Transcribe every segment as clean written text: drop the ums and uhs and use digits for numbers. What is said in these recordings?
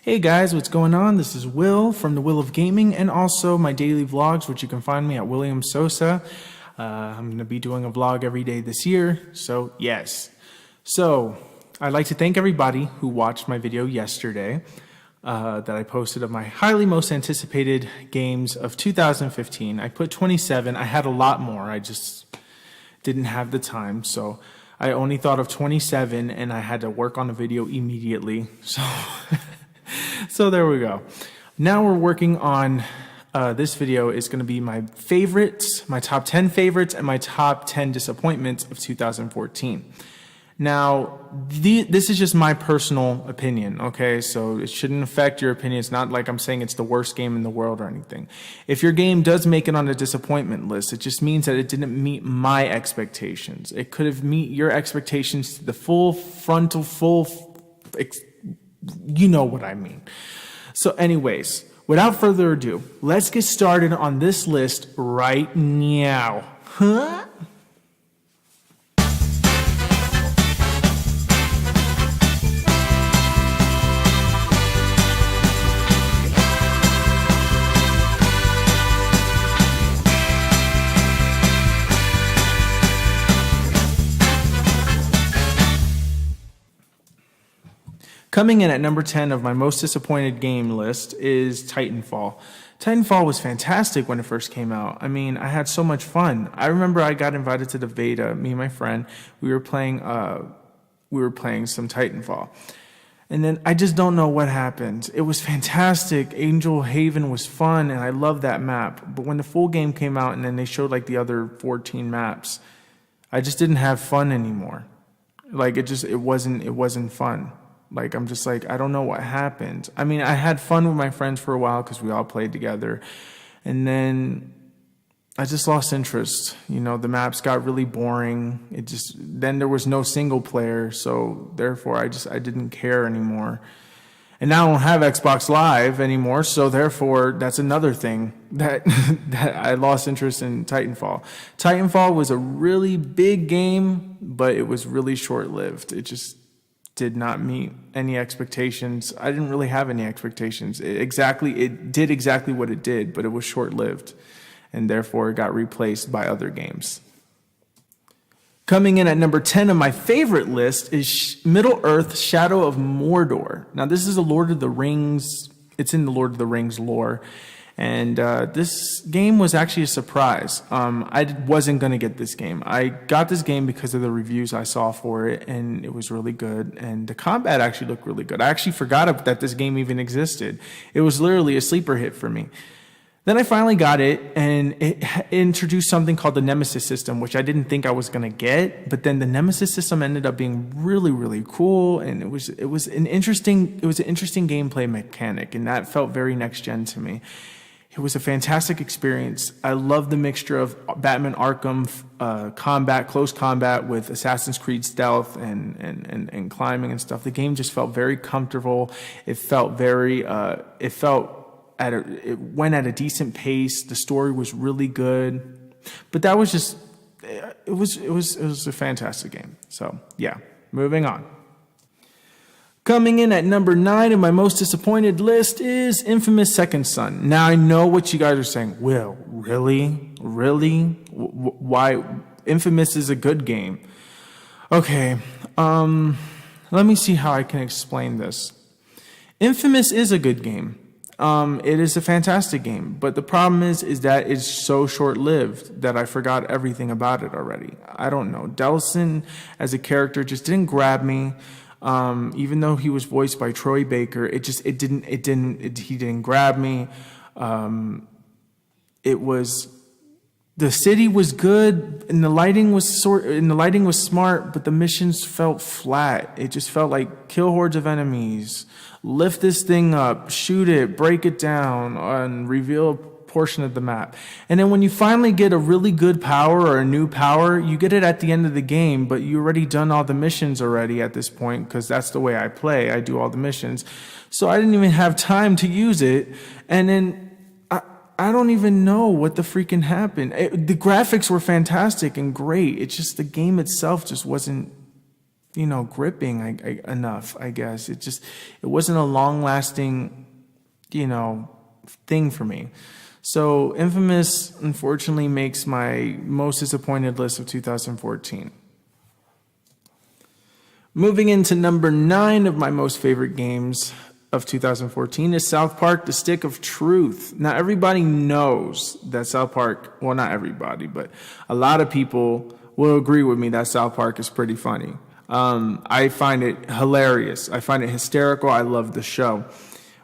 Hey guys, what's going on? This is Will from The Will of Gaming and also my daily vlogs, which you can find me at William Sosa. I'm going to be doing a vlog every day this year, so yes. So, I'd like to thank everybody who watched my video yesterday that I posted of my highly most anticipated games of 2015. I put 27. I had a lot more. I just didn't have the time, so I only thought of 27 and I had to work on a video immediately. So there we go. Now we're working on this video is going to be my favorites, my top 10 favorites and my top 10 disappointments of 2014. Now, this is just my personal opinion, okay? So it shouldn't affect your opinion. It's not like I'm saying it's the worst game in the world or anything. If your game does make it on a disappointment list, it just means that it didn't meet my expectations. It could have met your expectations to the you know what I mean. So anyways, without further ado, let's get started on this list right now. Coming in at number 10 of my most disappointed game list is Titanfall. Titanfall was fantastic when it first came out. I mean, I had so much fun. I remember I got invited to the beta, me and my friend. We were playing some Titanfall. And then I just don't know what happened. It was fantastic. Angel Haven was fun and I loved that map. But when the full game came out and then they showed like the other 14 maps, I just didn't have fun anymore. Like it wasn't fun. Like, I'm just like, I don't know what happened. I mean, I had fun with my friends for a while because we all played together. And then I just lost interest. You know, the maps got really boring. Then there was no single player. So therefore, I didn't care anymore. And now I don't have Xbox Live anymore. So therefore, that's another thing that I lost interest in Titanfall. Titanfall was a really big game, but it was really short-lived. It just did not meet any expectations. I didn't really have any expectations. It did exactly what it did, but it was short-lived, and therefore it got replaced by other games. Coming in at number 10 of my favorite list is Middle-earth: Shadow of Mordor. Now, this is a Lord of the Rings. It's in the Lord of the Rings lore. And this game was actually a surprise. I wasn't going to get this game. I got this game because of the reviews I saw for it, and it was really good. And the combat actually looked really good. I actually forgot that this game even existed. It was literally a sleeper hit for me. Then I finally got it, and it introduced something called the Nemesis system, which I didn't think I was going to get. But then the Nemesis system ended up being really, really cool, and it was an interesting gameplay mechanic, and that felt very next gen to me. It was a fantastic experience. I love the mixture of Batman Arkham combat, close combat with Assassin's Creed stealth and climbing and stuff. The game just felt very comfortable. It felt it went at a decent pace. The story was really good, but that was just it was a fantastic game. So yeah, moving on. Coming in at number 9 of my most disappointed list is Infamous Second Son. Now, I know what you guys are saying. Will, really? Really? Why? Infamous is a good game. Okay, let me see how I can explain this. Infamous is a good game. It is a fantastic game, but the problem is that it's so short-lived that I forgot everything about it already. I don't know. Delsin as a character just didn't grab me. Even though he was voiced by Troy Baker, he didn't grab me. The city was good and the lighting was smart, but the missions felt flat. It just felt like kill hordes of enemies, lift this thing up, shoot it, break it down, and reveal a portion of the map. And then when you finally get a really good power or a new power, you get it at the end of the game, but you already done all the missions already at this point, because that's the way I play. I do all the missions. So I didn't even have time to use it. And then I don't even know what the freaking happened. The graphics were fantastic and great. It's just the game itself just wasn't gripping enough, I guess. It wasn't a long lasting, thing for me. So Infamous, unfortunately, makes my most disappointed list of 2014. Moving into number 9 of my most favorite games of 2014 is South Park: The Stick of Truth. Now, everybody knows that South Park, well, not everybody, but a lot of people will agree with me that South Park is pretty funny. I find it hilarious. I find it hysterical. I love the show.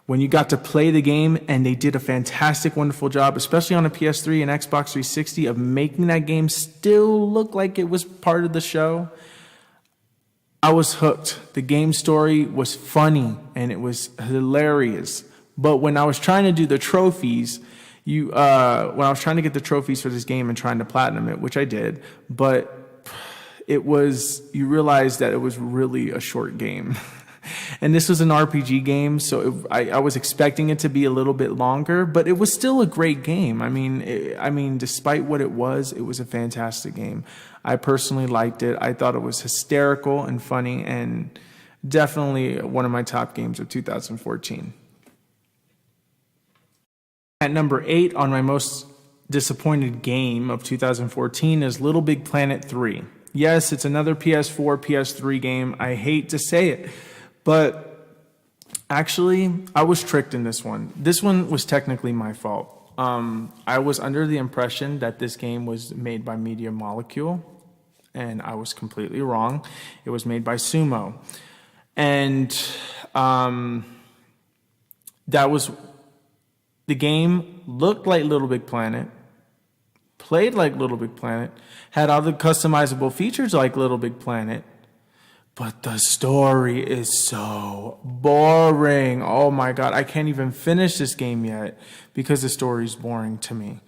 When you got to play the game, and they did a fantastic, wonderful job, especially on a PS3 and Xbox 360, of making that game still look like it was part of the show, I was hooked. The game story was funny and it was hilarious. But when I was trying to do the trophies, when I was trying to get the trophies for this game and trying to platinum it, which I did, but you realize that it was really a short game. And this was an RPG game, so I was expecting it to be a little bit longer, but it was still a great game. I mean, despite what it was a fantastic game. I personally liked it. I thought it was hysterical and funny, and definitely one of my top games of 2014. At number 8 on my most disappointed game of 2014 is Little Big Planet 3. Yes, it's another PS4, PS3 game. I hate to say it, but actually, I was tricked in this one. This one was technically my fault. I was under the impression that this game was made by Media Molecule, and I was completely wrong. It was made by Sumo. And the game looked like Little Big Planet, played like Little Big Planet, had all the customizable features like Little Big Planet, but the story is so boring. Oh my God, I can't even finish this game yet because the story is boring to me.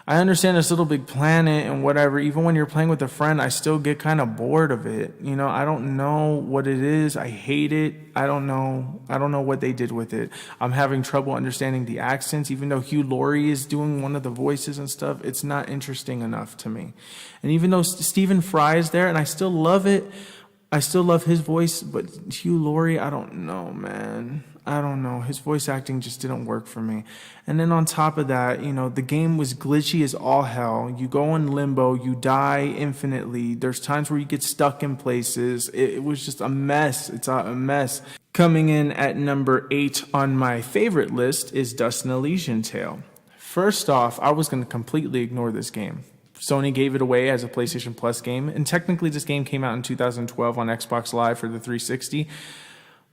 I understand it's Little Big Planet and whatever. Even when you're playing with a friend, I still get kind of bored of it. I don't know what it is. I hate it. I don't know what they did with it. I'm having trouble understanding the accents. Even though Hugh Laurie is doing one of the voices and stuff, it's not interesting enough to me. And even though Stephen Fry is there, and I still love it, I still love his voice, but Hugh Laurie, I don't know, man. I don't know. His voice acting just didn't work for me. And then on top of that, the game was glitchy as all hell. You go in limbo, you die infinitely. There's times where you get stuck in places. It was just a mess. It's a mess. Coming in at number 8 on my favorite list is Dust and Elysian Tale. First off, I was going to completely ignore this game. Sony gave it away as a PlayStation Plus game, and technically this game came out in 2012 on Xbox Live for the 360.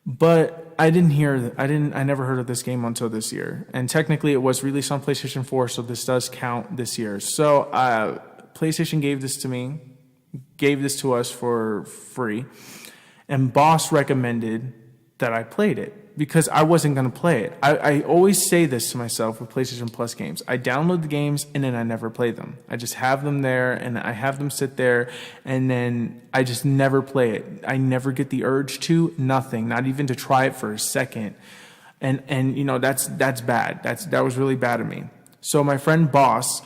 But I never heard of this game until this year. And technically it was released on PlayStation 4, so this does count this year. So PlayStation gave this to us for free. And Boss recommended that I played it because I wasn't going to play it. I always say this to myself with PlayStation Plus games. I download the games and then I never play them. I just have them there and I have them sit there and then I just never play it. I never get the urge to, nothing, not even to try it for a second. And that's bad. That was really bad of me. So my friend Boss,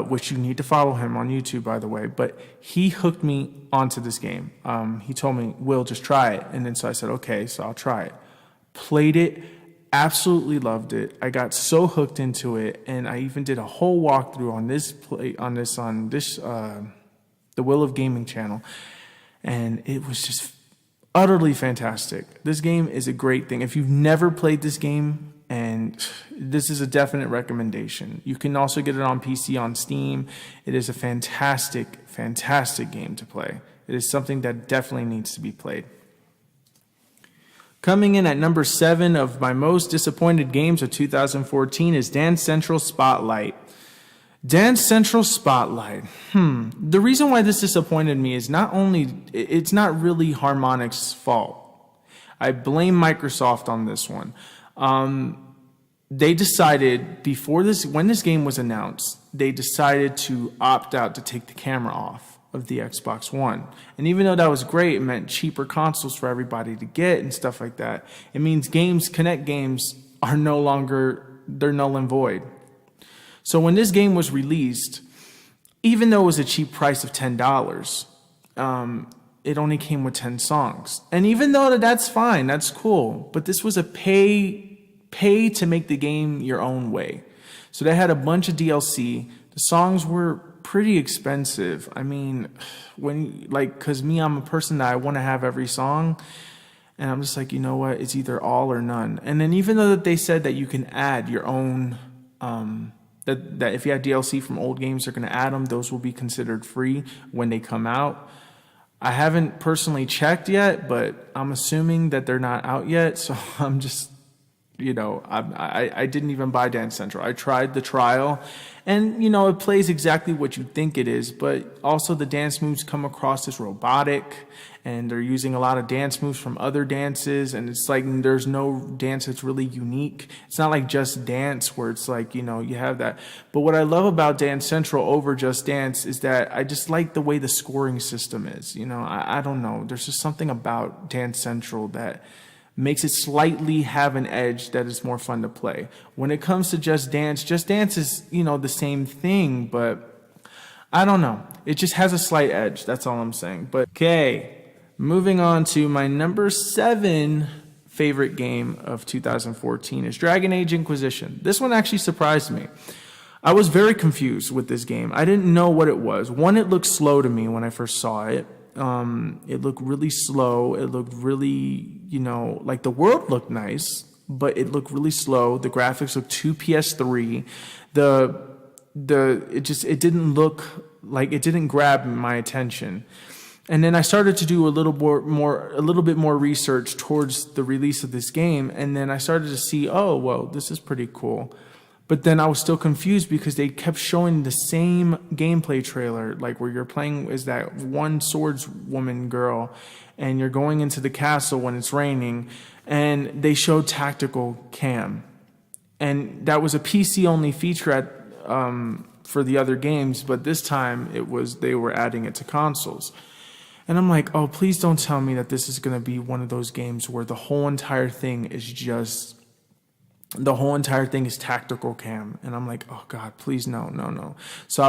which you need to follow him on YouTube, by the way, but he hooked me onto this game. He told me, Will, just try it. And then so I said, okay, so I'll try it. Played it, absolutely loved it. I got so hooked into it, and I even did a whole walkthrough on the Will of Gaming channel, and it was just utterly fantastic. This game is a great thing. If you've never played this game, and this is a definite recommendation. You can also get it on PC on Steam. It is a fantastic, fantastic game to play. It is something that definitely needs to be played. Coming in at number 7 of my most disappointed games of 2014 is Dance Central Spotlight. Dance Central Spotlight. The reason why this disappointed me is it's not really Harmonix's fault. I blame Microsoft on this one. They decided when this game was announced, they decided to opt out to take the camera off of the Xbox One. And even though that was great, it meant cheaper consoles for everybody to get and stuff like that. It means Kinect games are they're null and void. So when this game was released, even though it was a cheap price of $10, it only came with 10 songs. And even though that's fine, that's cool, but this was a pay to make the game your own way. So they had a bunch of DLC. The songs were pretty expensive. I mean, cause me, I'm a person that I want to have every song. And I'm just like, you know what? It's either all or none. And then even though that they said that you can add your own, that if you had DLC from old games, they're going to add them. Those will be considered free when they come out. I haven't personally checked yet, but I'm assuming that they're not out yet. So I'm just, I didn't even buy Dance Central. I tried the trial, and it plays exactly what you think it is, but also the dance moves come across as robotic, and they're using a lot of dance moves from other dances, and it's like there's no dance that's really unique. It's not like Just Dance where it's like, you have that. But what I love about Dance Central over Just Dance is that I just like the way the scoring system is. I don't know. There's just something about Dance Central that makes it slightly have an edge that is more fun to play. When it comes to Just Dance is, the same thing, but I don't know. It just has a slight edge. That's all I'm saying. But okay, moving on to my number 7 favorite game of 2014 is Dragon Age Inquisition. This one actually surprised me. I was very confused with this game. I didn't know what it was. One, it looked slow to me when I first saw it. It looked really slow. It looked really, like the world looked nice, but it looked really slow. The graphics looked too PS3. It didn't look like, it didn't grab my attention. And then I started to do a little bit more research towards the release of this game, and then I started to see, oh, well, this is pretty cool. But then I was still confused because they kept showing the same gameplay trailer, like where you're playing as that one swordswoman girl, and you're going into the castle when it's raining, and they showed tactical cam. And that was a PC-only feature for the other games, but this time they were adding it to consoles. And I'm like, oh, please don't tell me that this is going to be one of those games where the whole entire thing is tactical cam. And I'm like, oh God, please no. So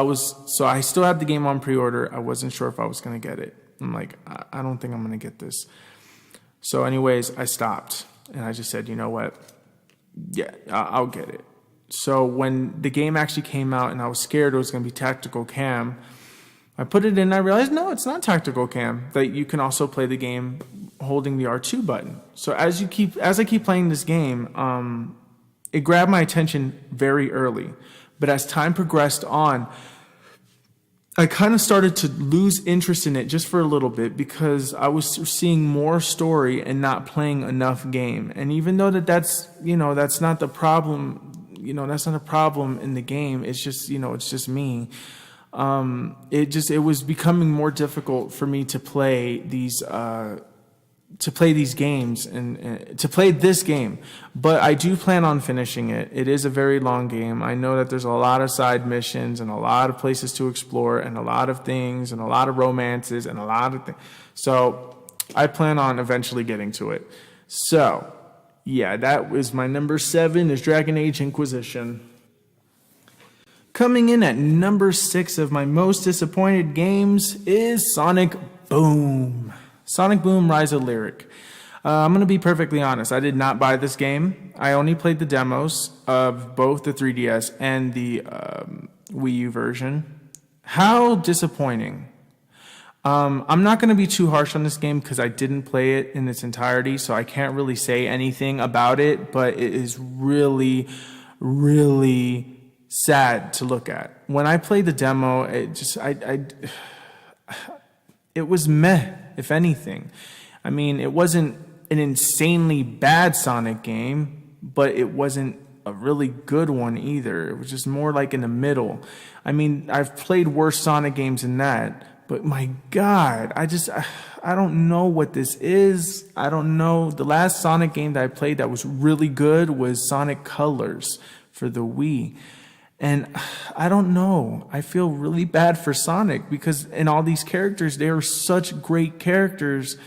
I still had the game on pre-order. I wasn't sure if I was going to get it. I'm like, I don't think I'm going to get this. So anyways, I stopped and I just said, you know what? Yeah, I'll get it. So when the game actually came out and I was scared it was going to be tactical cam, I put it in and I realized, no, it's not tactical cam. That you can also play the game holding the R2 button. So as I keep playing this game, it grabbed my attention very early. But as time progressed on, I kind of started to lose interest in it just for a little bit because I was seeing more story and not playing enough game. And even though that's not the problem, that's not a problem in the game. It's just, it's just me. It was becoming more difficult for me to play these games and to play this game, but I do plan on finishing it. It is a very long game. I know that there's a lot of side missions and a lot of places to explore and a lot of things and a lot of romances and a lot of things. So I plan on eventually getting to it. So yeah, that was my number 7 is Dragon Age Inquisition. Coming in at number 6 of my most disappointed games is Sonic Boom. Sonic Boom Rise of Lyric. I'm going to be perfectly honest. I did not buy this game. I only played the demos of both the 3DS and the Wii U version. How disappointing. I'm not going to be too harsh on this game because I didn't play it in its entirety, so I can't really say anything about it, but it is really, really sad to look at. When I played the demo, it was meh, if anything. I mean, it wasn't an insanely bad Sonic game, but it wasn't a really good one either. It was just more like in the middle. I mean, I've played worse Sonic games than that, but my God, I don't know what this is. I don't know. The last Sonic game that I played that was really good was Sonic Colors for the Wii. And I don't know. I feel really bad for Sonic because in all these characters, they are such great characters,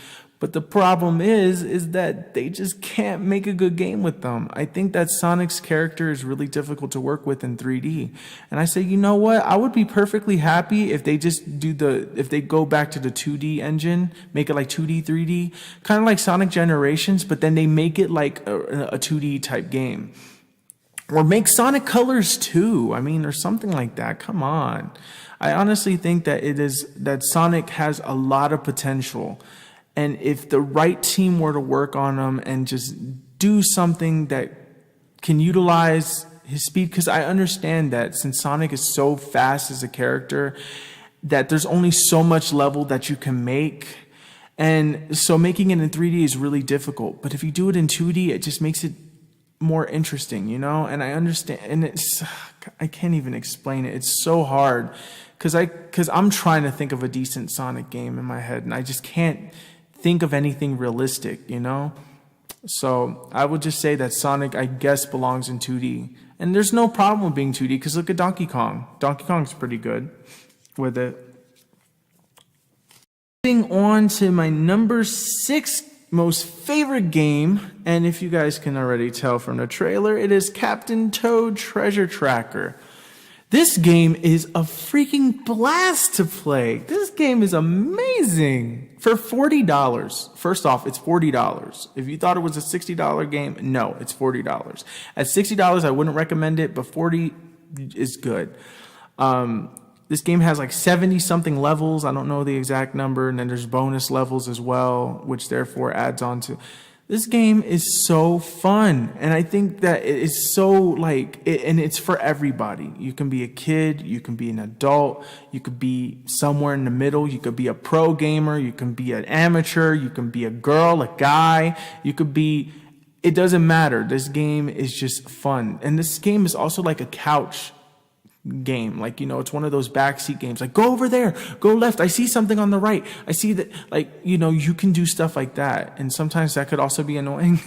But the problem is that they just can't make a good game with them. I think that Sonic's character is really difficult to work with in 3D. And I say, you know what? I would be perfectly happy if they just if they go back to the 2D engine, make it like 2D, 3D, kind of like Sonic Generations, but then they make it like a 2D type game. Or make Sonic Colors 2. I mean, or something like that. Come on. I honestly think that Sonic has a lot of potential. And if the right team were to work on him and just do something that can utilize his speed, because I understand that since Sonic is so fast as a character, that there's only so much level that you can make. And so making it in 3D is really difficult. But if you do it in 2D, it just makes it more interesting, you know? And I understand, and I can't even explain it. It's so hard because I'm trying to think of a decent Sonic game in my head, and I just can't think of anything realistic, you know? So I would just say that Sonic, I guess, belongs in 2D. And there's no problem with being 2D because look at Donkey Kong. Donkey Kong's pretty good with it. Moving on to my number 6 most favorite game, and if you guys can already tell from the trailer, it is Captain Toad Treasure Tracker. This game is a freaking blast to play. This game is amazing. For $40. First off, it's $40. If you thought it was a $60 game, no, it's $40. At $60, I wouldn't recommend it, but $40 is good. This game has like 70 something levels. I don't know the exact number. And then there's bonus levels as well, which therefore adds on to. This game is so fun, and I think that it is so and it's for everybody. You can be a kid, you can be an adult, you could be somewhere in the middle, you could be a pro gamer, you can be an amateur, you can be a girl, a guy, it doesn't matter. This game is just fun, and this game is also like a couch game. It's one of those backseat games. Like, go over there, go left. I see something on the right. I see that, you can do stuff like that. And sometimes that could also be annoying.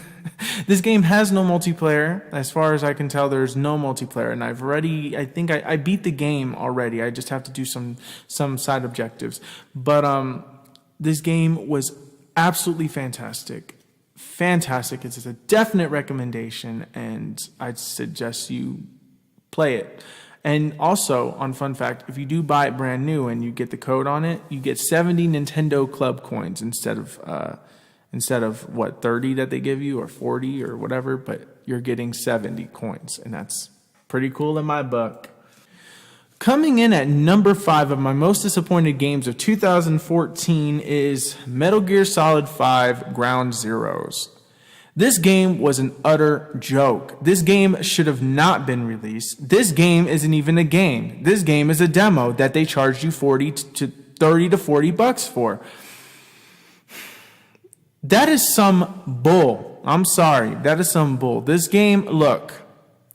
This game has no multiplayer. As far as I can tell, there's no multiplayer. And I think I beat the game already. I just have to do some side objectives. But this game was absolutely fantastic. Fantastic. It's a definite recommendation, and I'd suggest you play it. And also, on fun fact, if you do buy it brand new and you get the code on it, you get 70 Nintendo Club coins instead of what, 30 that they give you, or 40 or whatever, but you're getting 70 coins, and that's pretty cool in my book. Coming in at number 5 of my most disappointed games of 2014 is Metal Gear Solid 5 Ground Zeroes. This game was an utter joke. This game should have not been released. This game isn't even a game. This game is a demo that they charged you $30 to $40 for. That is some bull. I'm sorry. That is some bull. This game, look,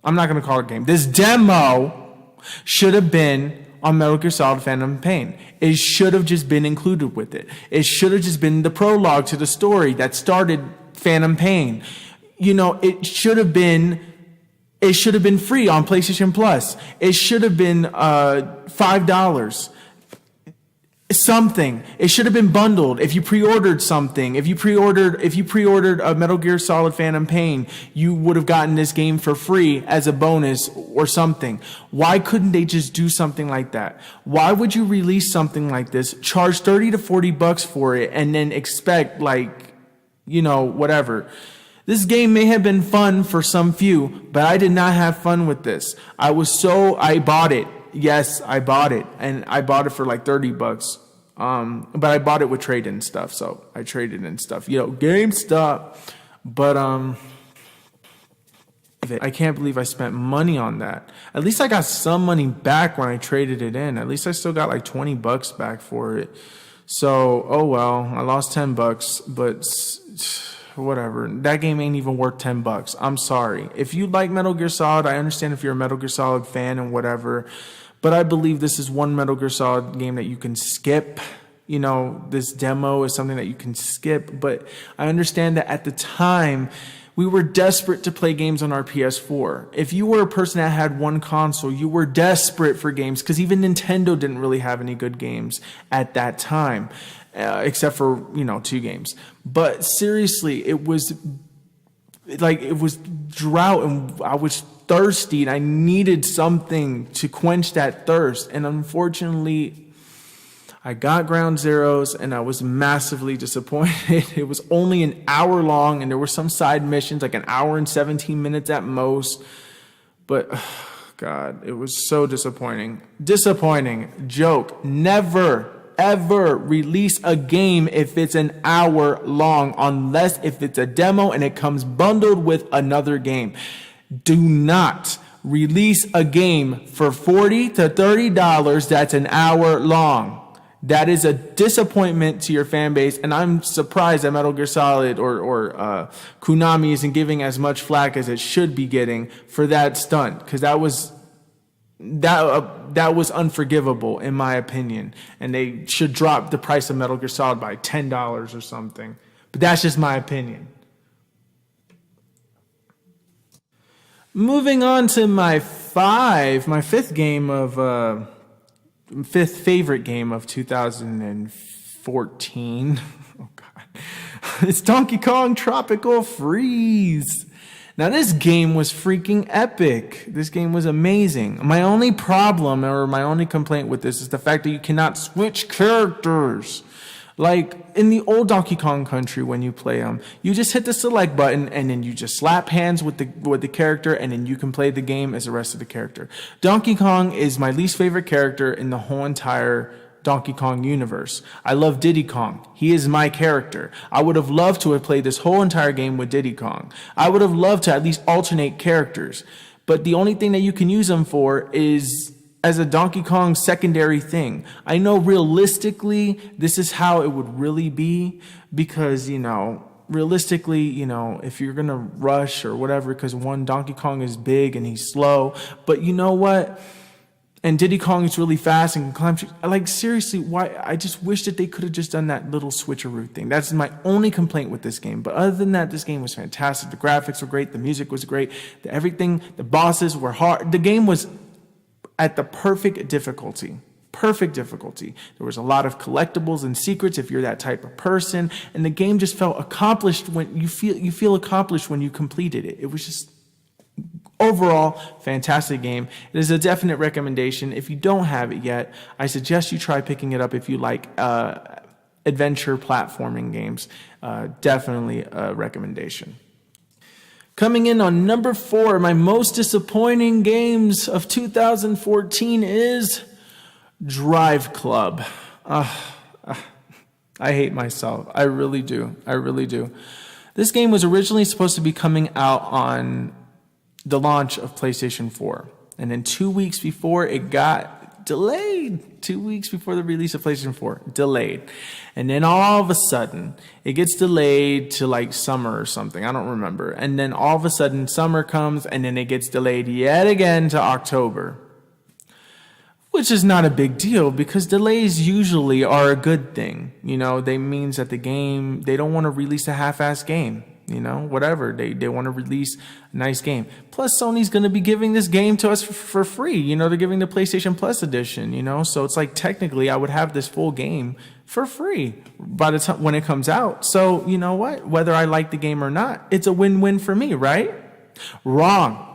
I'm not going to call it a game. This demo should have been on Metal Gear Solid Phantom Pain. It should have just been included with it. It should have just been the prologue to the story that started Phantom Pain. It should have been free on PlayStation Plus. It should have been $5. Something. It should have been bundled. If you pre-ordered something, if you pre-ordered a Metal Gear Solid Phantom Pain, you would have gotten this game for free as a bonus or something. Why couldn't they just do something like that? Why would you release something like this, charge $30 to $40 for it, and then expect whatever? This game may have been fun for some few, but I did not have fun with this. I bought it. Yes, I bought it, and I bought it for like $30. But I bought it with trade-in stuff, so I traded in stuff. GameStop. But I can't believe I spent money on that. At least I got some money back when I traded it in. At least I still got like $20 back for it. So, oh well, I lost $10, but whatever. That game ain't even worth $10. I'm sorry. If you like Metal Gear Solid, I understand if you're a Metal Gear Solid fan and whatever, but I believe this is one Metal Gear Solid game that you can skip. This demo is something that you can skip, but I understand that at the time, we were desperate to play games on our PS4. If you were a person that had one console, you were desperate for games, because even Nintendo didn't really have any good games at that time. except for, 2 games. But seriously, it was drought, and I was thirsty, and I needed something to quench that thirst. And unfortunately, I got Ground Zeroes, and I was massively disappointed. It was only an hour long, and there were some side missions, like an hour and 17 minutes at most. But, God, it was so disappointing. Disappointing. Joke. Never, ever release a game if it's an hour long, unless if it's a demo and it comes bundled with another game. Do not release a game for $40 to $30 that's an hour long. That is a disappointment to your fan base, and I'm surprised that Metal Gear Solid or Konami isn't giving as much flack as it should be getting for that stunt, because that was unforgivable in my opinion, and they should drop the price of Metal Gear Solid by $10 or something. But that's just my opinion. Moving on to my fifth favorite game of 2014. Oh God. It's Donkey Kong Tropical Freeze. Now this game was freaking epic. This game was amazing. My only problem or my only complaint with this is the fact that you cannot switch characters. Like in the old Donkey Kong Country, when you play them, you just hit the select button and then you just slap hands with the character, and then you can play the game as the rest of the character. Donkey Kong is my least favorite character in the whole entire Donkey Kong universe. I love Diddy Kong. He is my character. I would have loved to have played this whole entire game with Diddy Kong. I would have loved to at least alternate characters. But the only thing that you can use them for is as a Donkey Kong secondary thing. I know realistically this is how it would really be, because, realistically, if you're going to rush or whatever, because one, Donkey Kong is big and he's slow, but you know what? And Diddy Kong is really fast and can climb trees. Like, seriously, why? I just wish that they could have just done that little switcheroo thing. That's my only complaint with this game. But other than that, this game was fantastic. The graphics were great. The music was great. Everything, the bosses were hard. The game was at the perfect difficulty. Perfect difficulty. There was a lot of collectibles and secrets if you're that type of person, and the game just felt accomplished when you feel accomplished when you completed it. It was just overall fantastic game. It is a definite recommendation. If you don't have it yet, I suggest you try picking it up if you like adventure platforming games. Definitely a recommendation. Coming in on number 4, my most disappointing games of 2014 is Drive Club. I hate myself. I really do. I really do. This game was originally supposed to be coming out on the launch of PlayStation 4. And then 2 weeks before it got delayed. 2 weeks before the release of PlayStation 4. Delayed. And then all of a sudden, it gets delayed to like summer or something. I don't remember. And then all of a sudden, summer comes, and then it gets delayed yet again to October. Which is not a big deal, because delays usually are a good thing. They means that the game, they don't want to release a half-assed game. Whatever. They want to release a nice game. Plus, Sony's going to be giving this game to us for free. They're giving the PlayStation Plus edition, So it's like technically I would have this full game for free by the time when it comes out. So, you know what? Whether I like the game or not, it's a win-win for me, right? Wrong.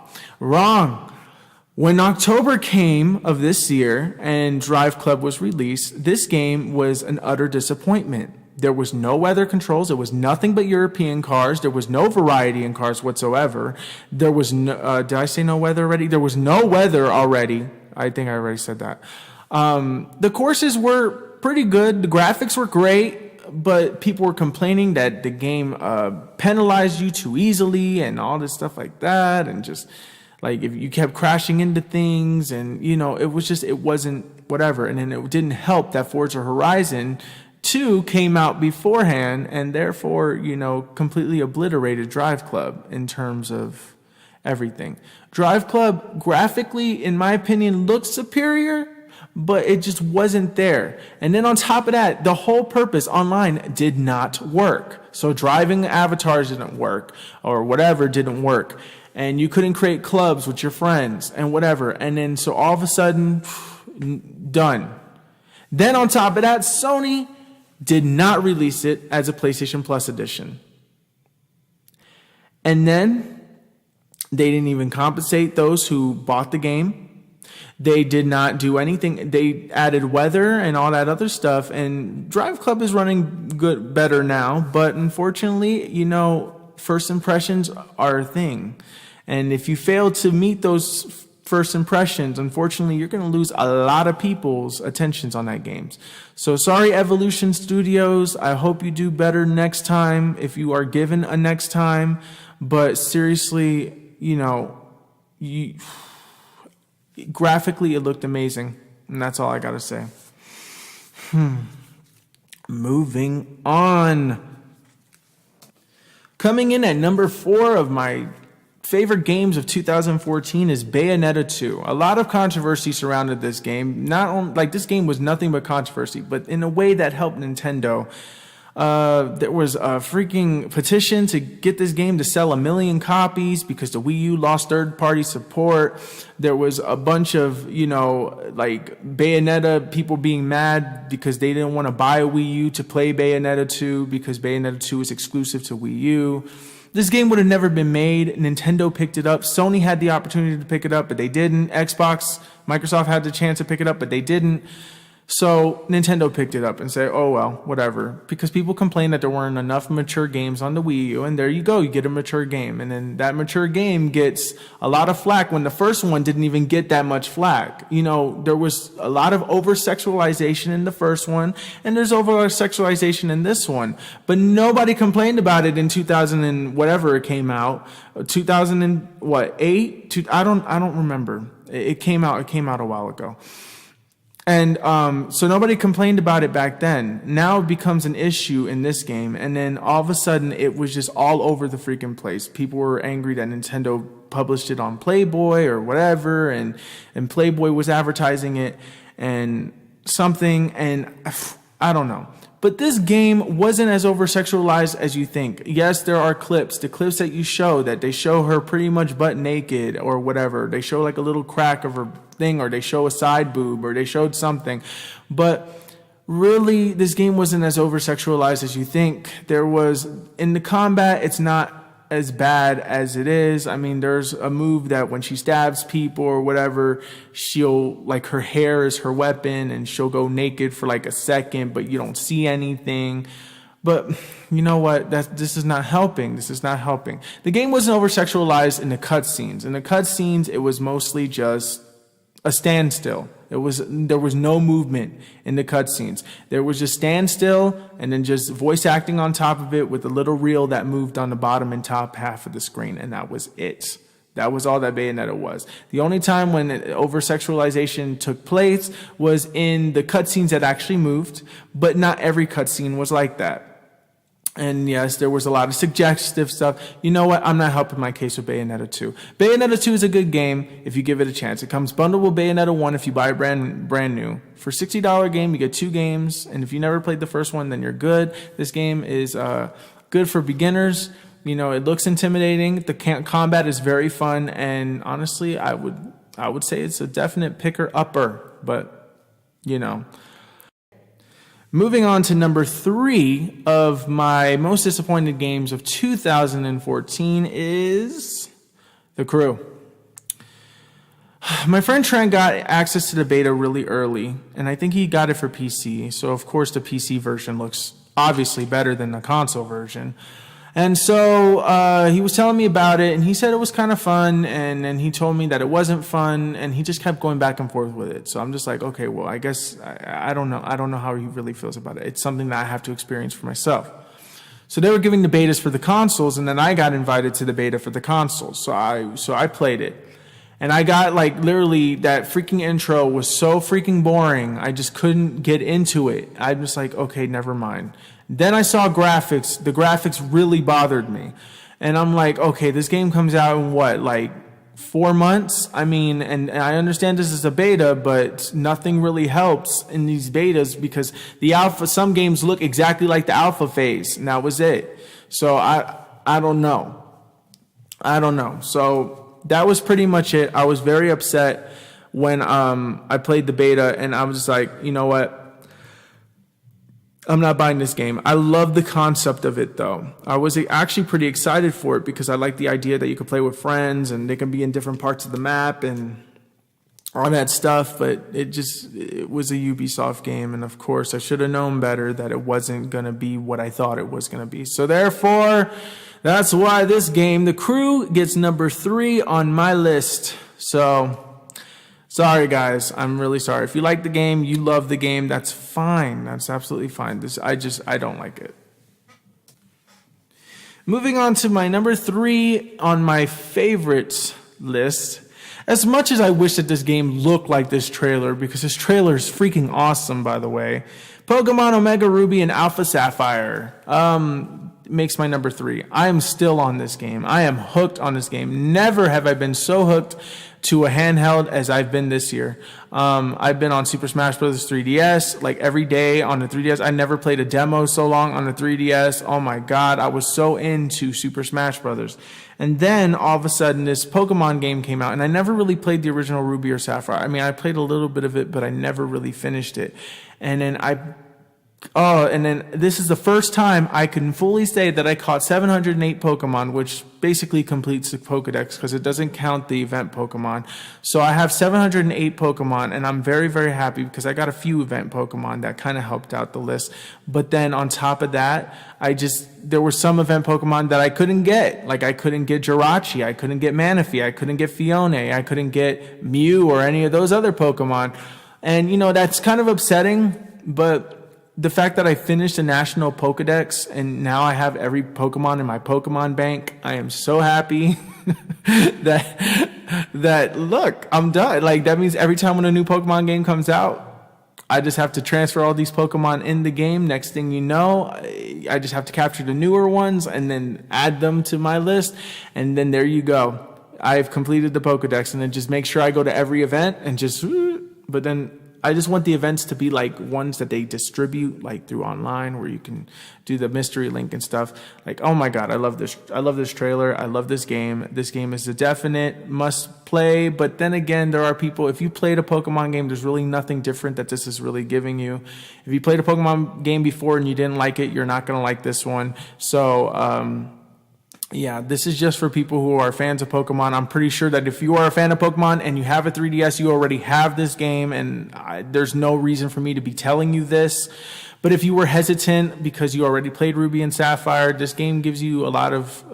When October came of this year and Drive Club was released, this game was an utter disappointment. There was no weather controls. There was nothing but European cars. There was no variety in cars whatsoever. There was no, did I say no weather already? There was no weather already. I think I already said that. The courses were pretty good. The graphics were great, but people were complaining that the game penalized you too easily and all this stuff like that. And just like if you kept crashing into things, and it wasn't whatever. And then it didn't help that Forza Horizon 2 came out beforehand, and therefore, completely obliterated Drive Club in terms of everything. Drive Club graphically, in my opinion, looked superior, but it just wasn't there. And then on top of that, the whole purpose online did not work. So driving avatars didn't work, or whatever didn't work. And you couldn't create clubs with your friends and whatever. And then so all of a sudden, done. Then on top of that, Sony did not release it as a PlayStation Plus edition. And then they didn't even compensate those who bought the game. They did not do anything. They added weather and all that other stuff. And Drive Club is running better now. But unfortunately, first impressions are a thing. And if you fail to meet those first impressions, unfortunately, you're going to lose a lot of people's attentions on that game. So sorry, Evolution Studios. I hope you do better next time if you are given a next time. But seriously, graphically, it looked amazing. And that's all I got to say. Moving on. Coming in at number 4 of my favorite games of 2014 is Bayonetta 2. A lot of controversy surrounded this game. This game was nothing but controversy, but in a way that helped Nintendo. There was a freaking petition to get this game to sell 1 million copies because the Wii U lost third-party support. There was a bunch of, Bayonetta people being mad because they didn't want to buy a Wii U to play Bayonetta 2 because Bayonetta 2 is exclusive to Wii U. This game would have never been made. Nintendo picked it up. Sony had the opportunity to pick it up, but they didn't. Microsoft had the chance to pick it up, but they didn't. So Nintendo picked it up and said, oh, well, whatever. Because people complained that there weren't enough mature games on the Wii U. And there you go. You get a mature game. And then that mature game gets a lot of flack when the first one didn't even get that much flack. There was a lot of over-sexualization in the first one. And there's over-sexualization in this one. But nobody complained about it in 2000 and whatever it came out. 2008? I don't remember. It came out a while ago. And so nobody complained about it back then. Now it becomes an issue in this game. And then all of a sudden, it was just all over the freaking place. People were angry that Nintendo published it on Playboy or whatever. And Playboy was advertising it and something. And I don't know. But this game wasn't as over-sexualized as you think. Yes, there are clips. The clips that you show, that they show her pretty much butt naked or whatever. They show like a little crack of her thing, or they show a side boob, or they showed something. But really, this game wasn't as over-sexualized as you think. In the combat, it's not as bad as it is. I mean, there's a move that when she stabs people or whatever, her hair is her weapon and she'll go naked for like a second, but you don't see anything. But you know what? This is not helping. This is not helping. The game wasn't over-sexualized in the cutscenes. In the cutscenes, it was mostly just a standstill. There was no movement in the cutscenes. There was just standstill and then just voice acting on top of it with a little reel that moved on the bottom and top half of the screen, and that was it. That was all that Bayonetta was. The only time when over-sexualization took place was in the cutscenes that actually moved, but not every cutscene was like that. And yes, there was a lot of suggestive stuff. You know what? I'm not helping my case with Bayonetta 2. Bayonetta 2 is a good game if you give it a chance. It comes bundled with Bayonetta 1 if you buy it brand new. For $60 game, you get 2 games. And if you never played the first one, then you're good. This game is good for beginners. It looks intimidating. The combat is very fun. And honestly, I would say it's a definite picker-upper. But, Moving on to number 3 of my most disappointed games of 2014 is The Crew. My friend Trent got access to the beta really early, and I think he got it for PC. So, of course, the PC version looks obviously better than the console version. And so he was telling me about it, and he said it was kind of fun, and then he told me that it wasn't fun, and he just kept going back and forth with it. So I'm just like, okay, well, I guess I don't know. I don't know how he really feels about it. It's something that I have to experience for myself. So they were giving the betas for the consoles, and then I got invited to the beta for the consoles. So I played it. And I got literally that freaking intro was so freaking boring. I just couldn't get into it. I'm just like, okay, never mind. Then I saw graphics. The graphics really bothered me. And I'm like, okay, this game comes out in 4 months? I mean, and I understand this is a beta, but nothing really helps in these betas because some games look exactly like the alpha phase, and that was it. So I don't know. So that was pretty much it. I was very upset when I played the beta, and I was just like, you know what? I'm not buying this game. I love the concept of it, though. I was actually pretty excited for it because I like the idea that you could play with friends and they can be in different parts of the map and all that stuff. But it was a Ubisoft game. And of course, I should have known better that it wasn't going to be what I thought it was going to be. So therefore, that's why this game, The Crew, gets number 3 on my list. So sorry, guys. I'm really sorry. If you like the game, you love the game, that's fine. That's absolutely fine. I don't like it. Moving on to my number 3 on my favorites list. As much as I wish that this game looked like this trailer, because this trailer is freaking awesome, by the way. Pokemon Omega Ruby and Alpha Sapphire makes my number 3. I am still on this game. I am hooked on this game. Never have I been so hooked to a handheld as I've been this year. I've been on Super Smash Bros. 3DS like every day on the 3DS. I never played a demo so long on the 3DS. Oh my God, I was so into Super Smash Bros. And then all of a sudden this Pokemon game came out, and I never really played the original Ruby or Sapphire. I mean, I played a little bit of it, but I never really finished it. And then this is the first time I can fully say that I caught 708 Pokemon, which basically completes the Pokedex because it doesn't count the event Pokemon. So I have 708 Pokemon, and I'm very, very happy because I got a few event Pokemon that kind of helped out the list. But then on top of that, there were some event Pokemon that I couldn't get. Like I couldn't get Jirachi, I couldn't get Manaphy, I couldn't get Fione, I couldn't get Mew or any of those other Pokemon. And that's kind of upsetting, but the fact that I finished the National Pokedex and now I have every Pokemon in my Pokemon bank, I am so happy that look, I'm done. Like that means every time when a new Pokemon game comes out, I just have to transfer all these Pokemon in the game. Next thing you know, I just have to capture the newer ones and then add them to my list. And then there you go. I've completed the Pokedex, and then just make sure I go to every event and but then I just want the events to be like ones that they distribute like through online where you can do the mystery link and stuff. Like, oh my God, I love this. I love this trailer. I love this game. This game is a definite must play. But then again, there are people, if you played a Pokemon game, there's really nothing different that this is really giving you. If you played a Pokemon game before and you didn't like it, you're not going to like this one. So, yeah, this is just for people who are fans of Pokemon. I'm pretty sure that if you are a fan of Pokemon and you have a 3DS, you already have this game, and there's no reason for me to be telling you this. But if you were hesitant because you already played Ruby and Sapphire, this game gives you a lot of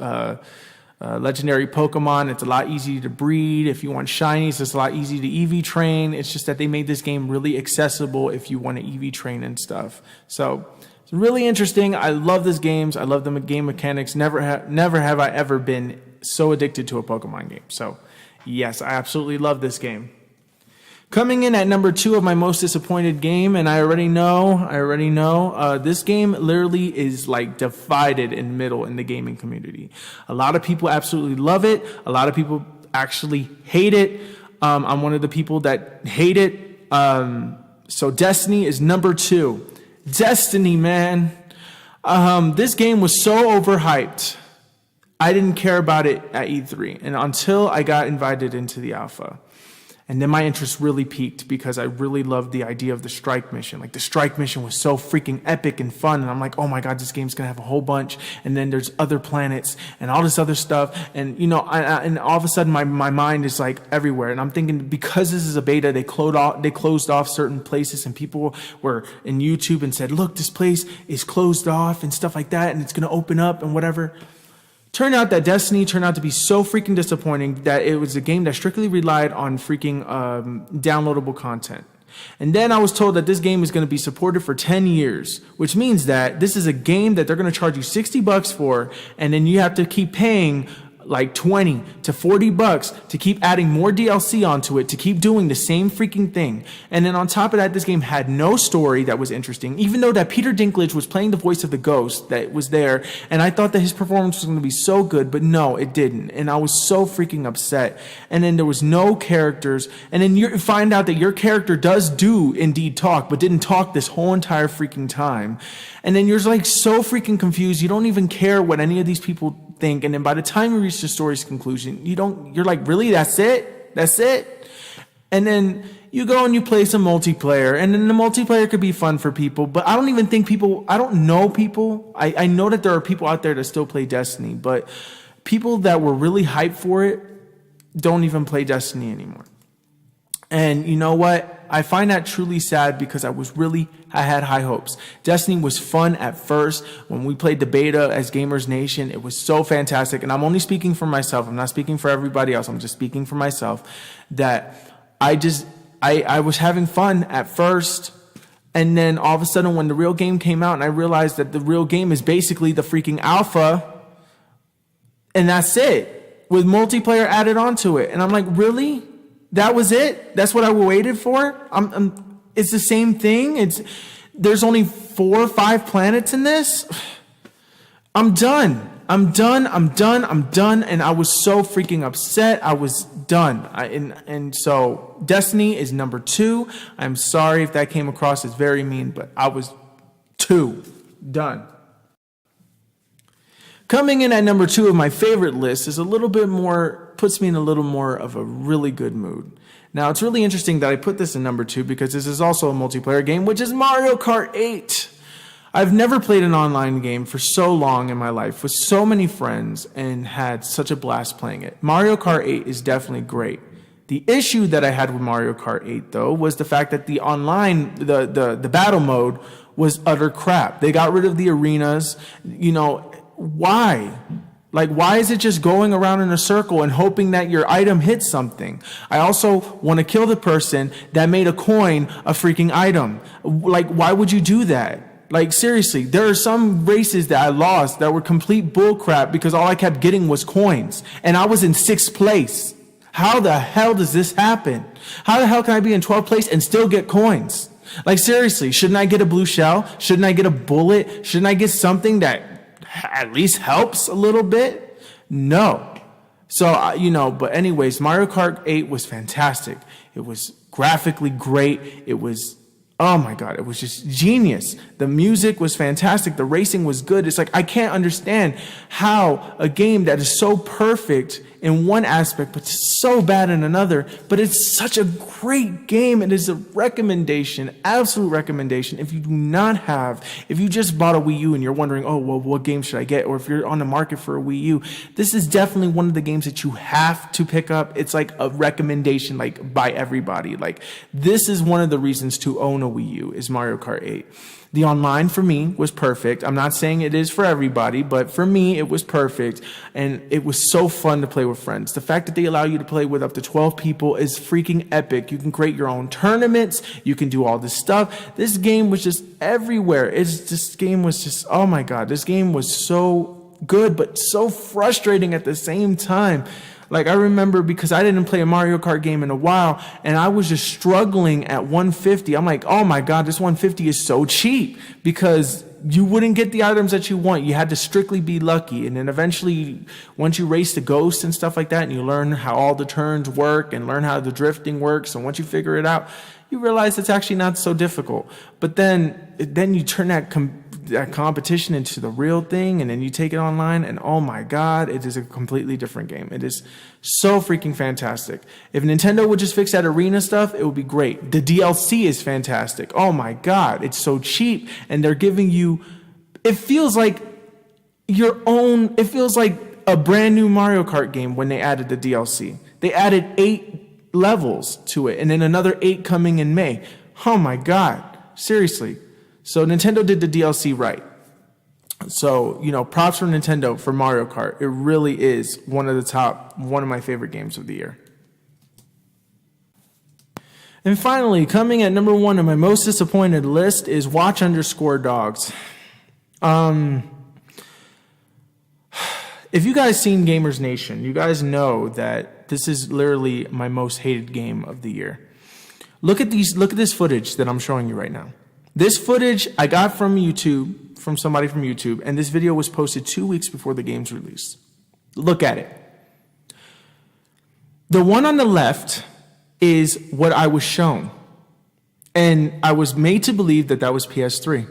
legendary Pokemon. It's a lot easier to breed. If you want shinies, it's a lot easier to EV train. It's just that they made this game really accessible if you want to EV train and stuff. So it's really interesting. I love these games. I love the game mechanics. Never have I ever been so addicted to a Pokemon game. So yes, I absolutely love this game. Coming in at number 2 of my most disappointed game, and I already know, this game literally is like divided in the middle in the gaming community. A lot of people absolutely love it. A lot of people actually hate it. I'm one of the people that hate it. So Destiny is number 2. Destiny, man. This game was so overhyped. I didn't care about it at E3, and until I got invited into the alpha. And then my interest really peaked because I really loved the idea of the strike mission. Like the strike mission was so freaking epic and fun. And I'm like, oh my God, this game's going to have a whole bunch. And then there's other planets and all this other stuff. And, and all of a sudden my mind is like everywhere. And I'm thinking because this is a beta, they closed off certain places, and people were in YouTube and said, look, this place is closed off and stuff like that. And it's going to open up and whatever. Turned out that Destiny turned out to be so freaking disappointing that it was a game that strictly relied on freaking downloadable content. And then I was told that this game is going to be supported for 10 years, which means that this is a game that they're going to charge you $60 for, and then you have to keep paying like $20 to $40 to keep adding more DLC onto it, to keep doing the same freaking thing. And then on top of that, this game had no story that was interesting, even though that Peter Dinklage was playing the voice of the ghost that was there, and I thought that his performance was going to be so good, but no, it didn't. And I was so freaking upset. And then there was no characters, and then you find out that your character does do indeed talk, but didn't talk this whole entire freaking time. And then you're like so freaking confused. You don't even care what any of these people think. And then by the time you reach the story's conclusion, you're like, really? That's it? And then you go and you play some multiplayer, and then the multiplayer could be fun for people, but I don't even think people, I don't know people. I know that there are people out there that still play Destiny, but people that were really hyped for it don't even play Destiny anymore. And you know what? I find that truly sad because I had high hopes. Destiny was fun at first. When we played the beta as Gamers Nation, it was so fantastic. And I'm only speaking for myself. I'm not speaking for everybody else. I'm just speaking for myself that I was having fun at first. And then all of a sudden when the real game came out and I realized that the real game is basically the freaking alpha, and that's it, with multiplayer added onto it. And I'm like, really? That was it? That's what I waited for? It's the same thing? There's only 4 or 5 planets in this? I'm done. And I was so freaking upset. I was done. And so Destiny is number 2. I'm sorry if that came across as very mean, but I was 2. Done. Coming in at number 2 of my favorite list is puts me in a little more of a really good mood. Now, it's really interesting that I put this in number 2 because this is also a multiplayer game, which is Mario Kart 8. I've never played an online game for so long in my life with so many friends and had such a blast playing it. Mario Kart 8 is definitely great. The issue that I had with Mario Kart 8, though, was the fact that the online, the battle mode was utter crap. They got rid of the arenas. You know, why? Like, why is it just going around in a circle and hoping that your item hits something? I also want to kill the person that made a coin a freaking item. Like, why would you do that? Like, seriously, there are some races that I lost that were complete bullcrap because all I kept getting was coins. And I was in 6th place. How the hell does this happen? How the hell can I be in 12th place and still get coins? Like, seriously, shouldn't I get a blue shell? Shouldn't I get a bullet? Shouldn't I get something that at least helps a little bit? No. So, but anyways, Mario Kart 8 was fantastic. It was graphically great. It was, oh my God, it was just genius. The music was fantastic. The racing was good. It's like, I can't understand how a game that is so perfect in one aspect, but so bad in another, but it's such a great game. It is a recommendation, absolute recommendation. If you just bought a Wii U and you're wondering, oh, well, what game should I get? Or if you're on the market for a Wii U, this is definitely one of the games that you have to pick up. It's like a recommendation, like by everybody. Like, this is one of the reasons to own a Wii U is Mario Kart 8. The online for me was perfect. I'm not saying it is for everybody, but for me, it was perfect. And it was so fun to play with friends. The fact that they allow you to play with up to 12 people is freaking epic. You can create your own tournaments. You can do all this stuff. This game was just everywhere. Oh my God, this game was so good, but so frustrating at the same time. Like, I remember because I didn't play a Mario Kart game in a while, and I was just struggling at 150. I'm like, oh my God, this 150 is so cheap because you wouldn't get the items that you want. You had to strictly be lucky. And then eventually, once you race the ghosts and stuff like that, and you learn how all the turns work and learn how the drifting works, and once you figure it out, you realize it's actually not so difficult. But then you turn that competition into the real thing, and then you take it online, and oh my God, it is a completely different game. It is so freaking fantastic. If Nintendo would just fix that arena stuff, it would be great. The DLC is fantastic. Oh my God, it's so cheap, and they're giving you, it feels like a brand new Mario Kart game when they added the DLC. They added 8 levels to it, and then another 8 coming in May. Oh my God, seriously. So Nintendo did the DLC right. So, props for Nintendo for Mario Kart. It really is one of my favorite games of the year. And finally, coming at number 1 on my most disappointed list is Watch_Dogs. If you guys seen Gamers Nation, you guys know that this is literally my most hated game of the year. Look at this footage that I'm showing you right now. This footage I got from YouTube, from somebody from YouTube, and this video was posted 2 weeks before the game's release. Look at it. The one on the left is what I was shown. And I was made to believe that that was PS3,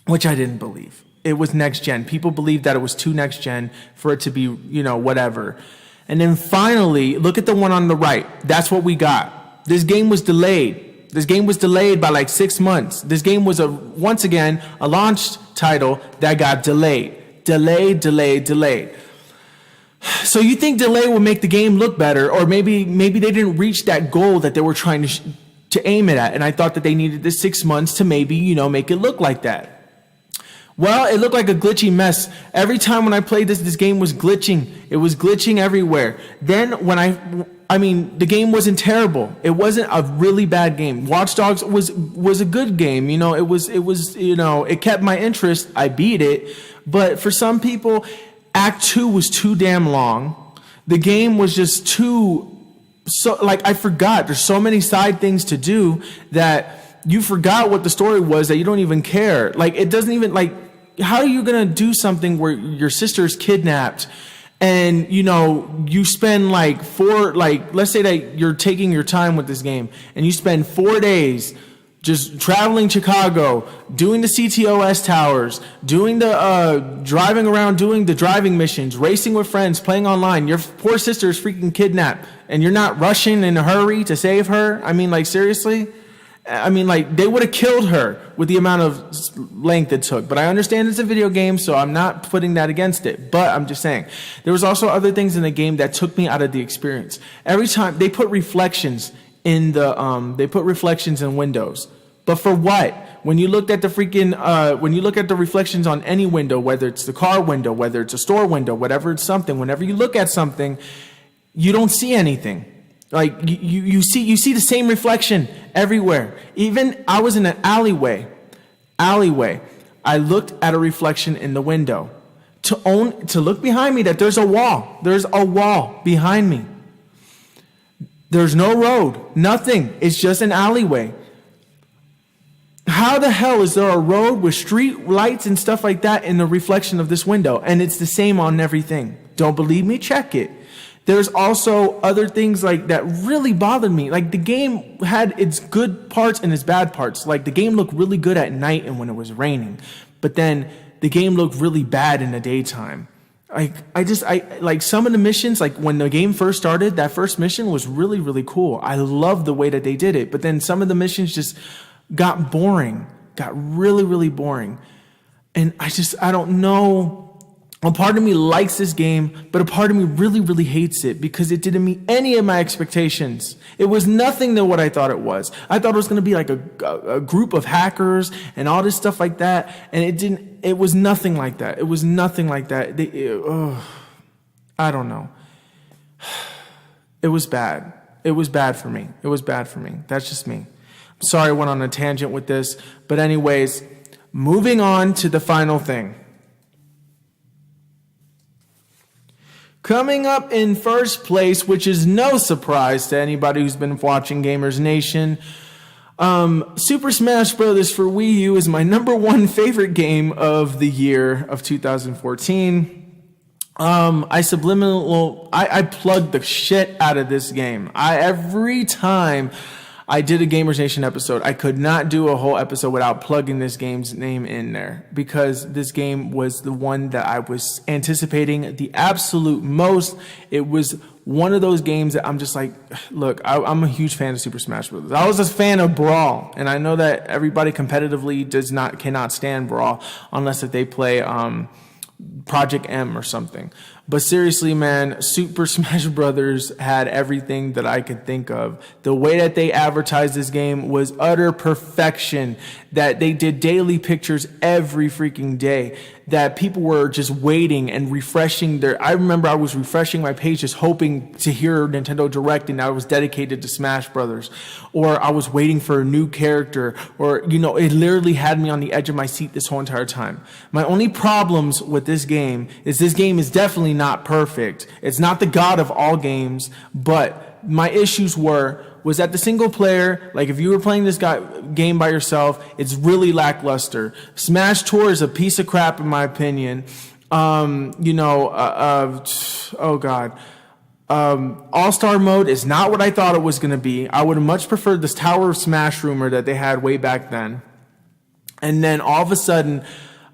which I didn't believe. It was next gen. People believed that it was too next gen for it to be, whatever. And then finally, look at the one on the right. That's what we got. This game was delayed. This game was delayed by like 6 months. This game was once again a launch title that got delayed. Delayed. So you think delay will make the game look better, or maybe they didn't reach that goal that they were trying to aim it at, and I thought that they needed the 6 months to maybe, make it look like that. Well, it looked like a glitchy mess. Every time when I played this game was glitching. It was glitching everywhere. Then when the game wasn't terrible. It wasn't a really bad game. Watch Dogs was a good game. It kept my interest. I beat it. But for some people, Act 2 was too damn long. The game was just I forgot. There's so many side things to do that you forgot what the story was, that you don't even care. It doesn't even, how are you going to do something where your sister is kidnapped and, you spend let's say that you're taking your time with this game and you spend 4 days just traveling Chicago, doing the CTOS towers, doing the driving around, doing the driving missions, racing with friends, playing online. Your poor sister is freaking kidnapped and you're not rushing in a hurry to save her. Seriously? They would have killed her with the amount of length it took. But I understand it's a video game, so I'm not putting that against it. But I'm just saying, there was also other things in the game that took me out of the experience. Every time they put reflections in windows. But for what? When you looked at the reflections on any window, whether it's the car window, whether it's a store window, whatever it's something, whenever you look at something, you don't see anything. You see the same reflection everywhere. Even I was in an alleyway. I looked at a reflection in the window to look behind me that there's a wall. There's a wall behind me. There's no road, nothing. It's just an alleyway. How the hell is there a road with street lights and stuff like that in the reflection of this window? And it's the same on everything. Don't believe me? Check it. There's also other things that really bothered me. The game had its good parts and its bad parts. The game looked really good at night and when it was raining. But then the game looked really bad in the daytime. Some of the missions, when the game first started, that first mission was really, really cool. I loved the way that they did it. But then some of the missions just got boring, got really, really boring. And I don't know. A part of me likes this game, but a part of me really, really hates it because it didn't meet any of my expectations. It was nothing to what I thought it was. I thought it was going to be a group of hackers and all this stuff like that. And it was nothing like that. It was nothing like that. I don't know. It was bad. It was bad for me. That's just me. Sorry I went on a tangent with this. But anyways, moving on to the final thing. Coming up in first place, which is no surprise to anybody who's been watching Gamers Nation, Super Smash Bros. For Wii U is my number one favorite game of the year of 2014. I plugged the shit out of this game. Every time I did a Gamers Nation episode, I could not do a whole episode without plugging this game's name in there because this game was the one that I was anticipating the absolute most. It was one of those games that I'm just look, I'm a huge fan of Super Smash Bros. I was a fan of Brawl, and I know that everybody competitively cannot stand Brawl unless if they play Project M or something. But seriously, man, Super Smash Brothers had everything that I could think of. The way that they advertised this game was utter perfection. That they did daily pictures every freaking day. That people were just waiting and refreshing I remember I was refreshing my page just hoping to hear Nintendo Direct, and I was dedicated to Smash Brothers. Or I was waiting for a new character. Or, it literally had me on the edge of my seat this whole entire time. My only problems with this game is definitely not perfect. It's not the god of all games, but my issues was that the single player, if you were playing this game by yourself, it's really lackluster. Smash Tour is a piece of crap in my opinion. All-Star mode is not what I thought it was going to be. I would have much preferred this Tower of Smash rumor that they had way back then. And then all of a sudden,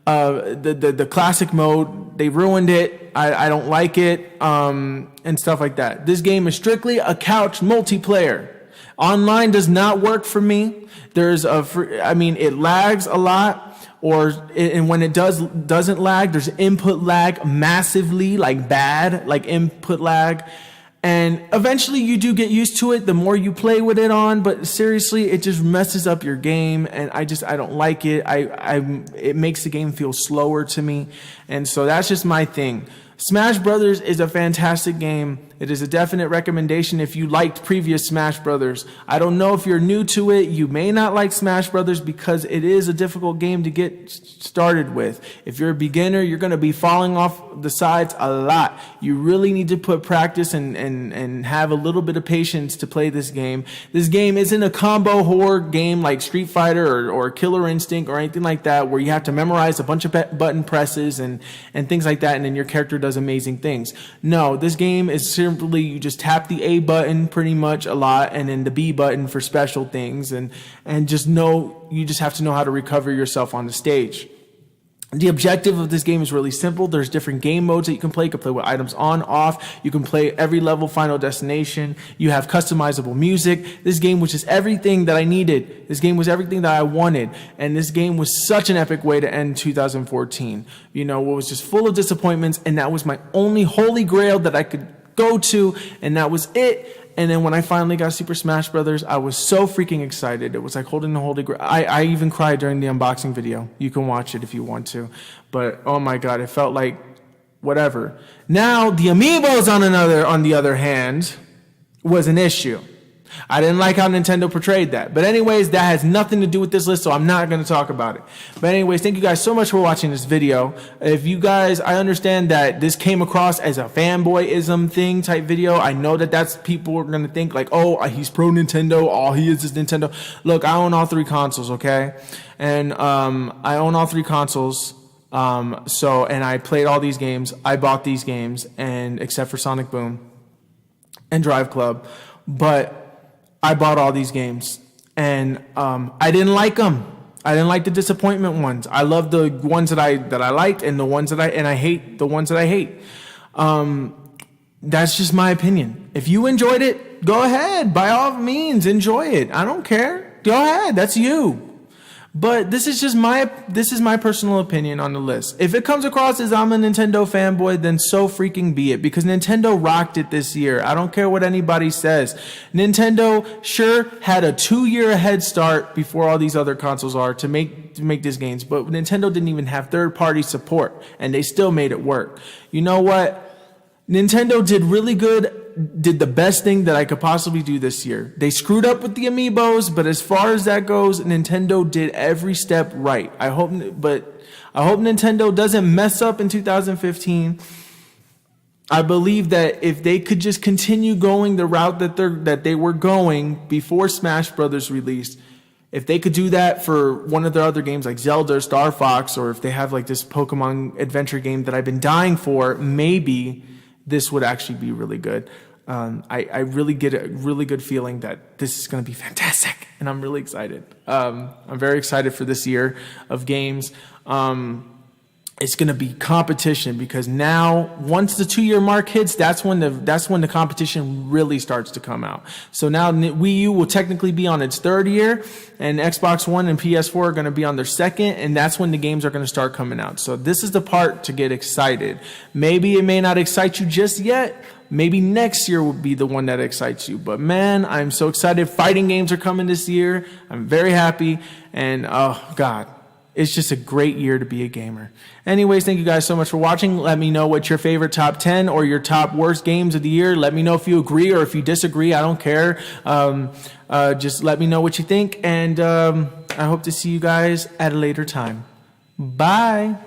the classic mode, they ruined it. I don't like it, and stuff like that. This game is strictly a couch multiplayer. Online does not work for me. It lags a lot. And when it doesn't lag, there's input lag massively, like bad, like input lag. And eventually you do get used to it the more you play with it on, but seriously, it just messes up your game, and I don't like it. It makes the game feel slower to me. And so that's just my thing. Smash Brothers is a fantastic game. It is a definite recommendation if you liked previous Smash Brothers. I don't know if you're new to it. You may not like Smash Brothers because it is a difficult game to get started with. If you're a beginner, you're going to be falling off the sides a lot. You really need to put practice and have a little bit of patience to play this game. This game isn't a combo horde game like Street Fighter or Killer Instinct or anything like that, where you have to memorize a bunch of button presses and things like that, and then your character does amazing things. No, this game is simply you just tap the A button pretty much a lot, and then the B button for special things, and you just have to know how to recover yourself on the stage. The objective of this game is really simple. There's different game modes that you can play. You can play with items on, off. You can play every level, final destination. You have customizable music. This game was just everything that I needed. This game was everything that I wanted. And this game was such an epic way to end 2014. It was just full of disappointments, and that was my only holy grail that I could go to, and that was it. And then when I finally got Super Smash Brothers, I was so freaking excited. It was like holding the holy grail. I even cried during the unboxing video. You can watch it if you want to. But oh my God, it felt like whatever. Now, the amiibos on the other hand, was an issue. I didn't like how Nintendo portrayed that. But anyways, that has nothing to do with this list, so I'm not going to talk about it. But anyways, thank you guys so much for watching this video. If you guys, I understand that this came across as a fanboyism thing type video. I know that's people are going to think like, oh, he's pro Nintendo. All he is Nintendo. Look, I own all 3 consoles, okay? And I own all 3 consoles. And I played all these games. I bought these games, and except for Sonic Boom and Drive Club. But I bought all these games, and I didn't like them. I didn't like the disappointment ones. I love the ones that I liked, and I hate the ones that I hate. That's just my opinion. If you enjoyed it, go ahead. By all means, enjoy it. I don't care. Go ahead. That's you. But this is my personal opinion on the list. If it comes across as I'm a Nintendo fanboy, then so freaking be it, because Nintendo rocked it this year. I don't care what anybody says. Nintendo sure had a 2-year head start before all these other consoles are to make these games, but Nintendo didn't even have third-party support, and they still made it work. You know what? Nintendo did the best thing that I could possibly do this year. They screwed up with the amiibos, but as far as that goes, Nintendo did every step right. I hope Nintendo doesn't mess up in 2015. I believe that if they could just continue going the route that they were going before Smash Brothers released, if they could do that for one of their other games like Zelda or Star Fox, or if they have like this Pokemon adventure game that I've been dying for, maybe this would actually be really good. I really get a really good feeling that this is going to be fantastic, and I'm really excited. I'm very excited for this year of games. It's going to be competition, because now once the 2-year mark hits, that's when the competition really starts to come out. So now Wii U will technically be on its 3rd year, and Xbox One and PS4 are going to be on their 2nd, and that's when the games are going to start coming out. So this is the part to get excited. Maybe it may not excite you just yet. Maybe next year will be the one that excites you. But man, I'm so excited. Fighting games are coming this year. I'm very happy, and oh God, it's just a great year to be a gamer. Anyways, thank you guys so much for watching. Let me know what your favorite top 10 or your top worst games of the year. Let me know if you agree or if you disagree. I don't care. Just let me know what you think. And I hope to see you guys at a later time. Bye.